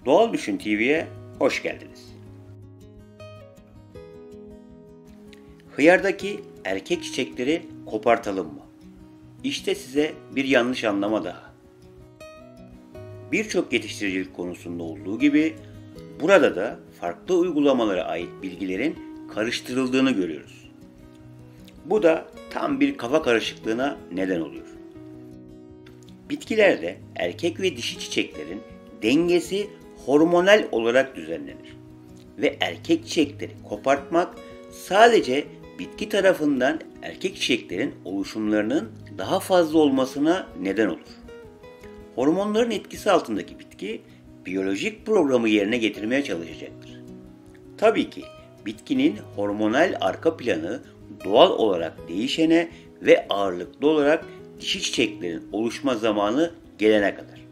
Doğal Düşün TV'ye hoş geldiniz. Hıyardaki erkek çiçekleri kopartalım mı? İşte size bir yanlış anlama daha. Birçok yetiştiricilik konusunda olduğu gibi burada da farklı uygulamalara ait bilgilerin karıştırıldığını görüyoruz. Bu da tam bir kafa karışıklığına neden oluyor. Bitkilerde erkek ve dişi çiçeklerin dengesi hormonal olarak düzenlenir ve erkek çiçekleri kopartmak sadece bitki tarafından erkek çiçeklerin oluşumlarının daha fazla olmasına neden olur. Hormonların etkisi altındaki bitki biyolojik programı yerine getirmeye çalışacaktır. Tabii ki bitkinin hormonal arka planı doğal olarak değişene ve ağırlıklı olarak dişi çiçeklerin oluşma zamanı gelene kadar.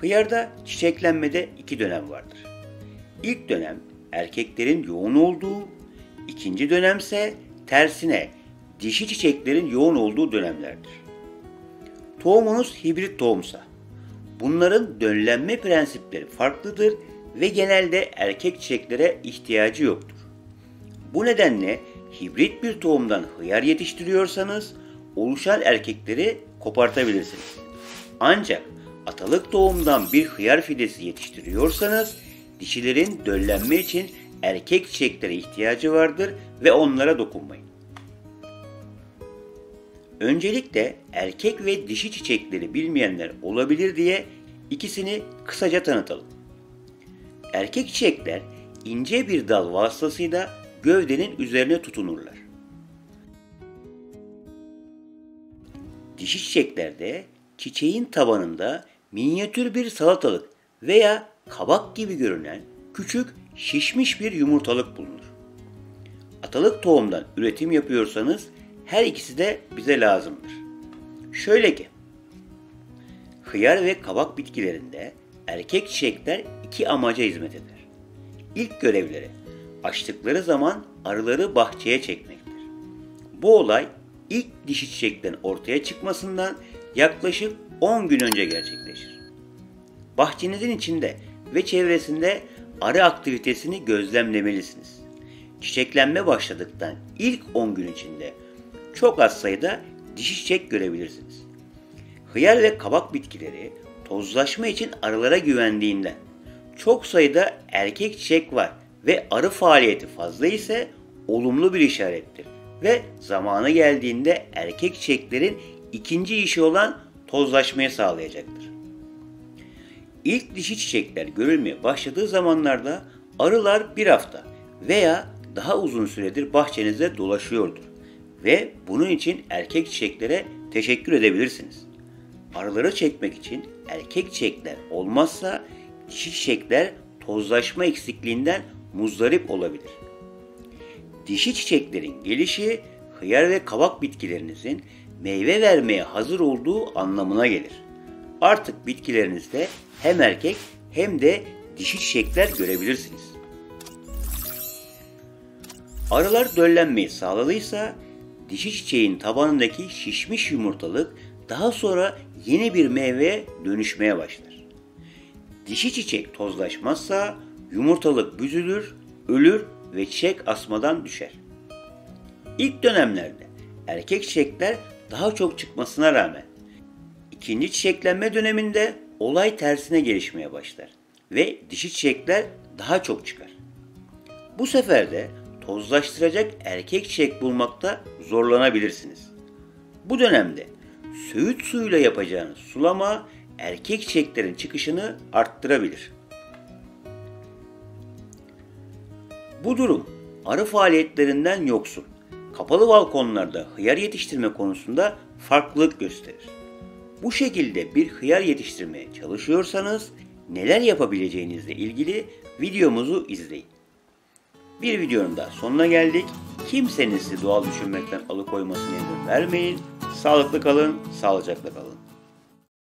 Hıyarda çiçeklenmede iki dönem vardır. İlk dönem erkeklerin yoğun olduğu, ikinci dönemse tersine dişi çiçeklerin yoğun olduğu dönemlerdir. Tohumunuz hibrit tohumsa, bunların döllenme prensipleri farklıdır ve genelde erkek çiçeklere ihtiyacı yoktur. Bu nedenle hibrit bir tohumdan hıyar yetiştiriyorsanız oluşan erkekleri kopartabilirsiniz. Ancak atalık tohumdan bir hıyar fidesi yetiştiriyorsanız dişilerin döllenme için erkek çiçeklere ihtiyacı vardır ve onlara dokunmayın. Öncelikle erkek ve dişi çiçekleri bilmeyenler olabilir diye ikisini kısaca tanıtalım. Erkek çiçekler ince bir dal vasıtasıyla gövdenin üzerine tutunurlar. Dişi çiçeklerde çiçeğin tabanında minyatür bir salatalık veya kabak gibi görünen küçük şişmiş bir yumurtalık bulunur. Atalık tohumdan üretim yapıyorsanız her ikisi de bize lazımdır. Şöyle ki, hıyar ve kabak bitkilerinde erkek çiçekler iki amaca hizmet eder. İlk görevleri açtıkları zaman arıları bahçeye çekmektir. Bu olay ilk dişi çiçekten ortaya çıkmasından yaklaşık 10 gün önce gerçekleşir. Bahçenizin içinde ve çevresinde arı aktivitesini gözlemlemelisiniz. Çiçeklenme başladıktan ilk 10 gün içinde çok az sayıda dişi çiçek görebilirsiniz. Hıyar ve kabak bitkileri tozlaşma için arılara güvendiğinden çok sayıda erkek çiçek var ve arı faaliyeti fazla ise olumlu bir işarettir ve zamanı geldiğinde erkek çiçeklerin ikinci işi olan tozlaşmayı sağlayacaktır. İlk dişi çiçekler görülmeye başladığı zamanlarda arılar bir hafta veya daha uzun süredir bahçenizde dolaşıyordur ve bunun için erkek çiçeklere teşekkür edebilirsiniz. Arıları çekmek için erkek çiçekler olmazsa dişi çiçekler tozlaşma eksikliğinden muzdarip olabilir. Dişi çiçeklerin gelişi hıyar ve kabak bitkilerinizin meyve vermeye hazır olduğu anlamına gelir. Artık bitkilerinizde hem erkek hem de dişi çiçekler görebilirsiniz. Arılar döllenmeyi sağladıysa dişi çiçeğin tabanındaki şişmiş yumurtalık daha sonra yeni bir meyveye dönüşmeye başlar. Dişi çiçek tozlaşmazsa yumurtalık büzülür, ölür ve çiçek asmadan düşer. İlk dönemlerde erkek çiçekler daha çok çıkmasına rağmen ikinci çiçeklenme döneminde olay tersine gelişmeye başlar ve dişi çiçekler daha çok çıkar. Bu sefer de tozlaştıracak erkek çiçek bulmakta zorlanabilirsiniz. Bu dönemde söğüt suyuyla yapacağınız sulama erkek çiçeklerin çıkışını arttırabilir. Bu durum arı faaliyetlerinden yoksun, kapalı balkonlarda hıyar yetiştirme konusunda farklılık gösterir. Bu şekilde bir hıyar yetiştirmeye çalışıyorsanız neler yapabileceğinizle ilgili videomuzu izleyin. Bir videonun daha sonuna geldik. Kimsenin sizi doğal düşünmekten alıkoymasına izin vermeyin. Sağlıklı kalın, sağlıcakla kalın.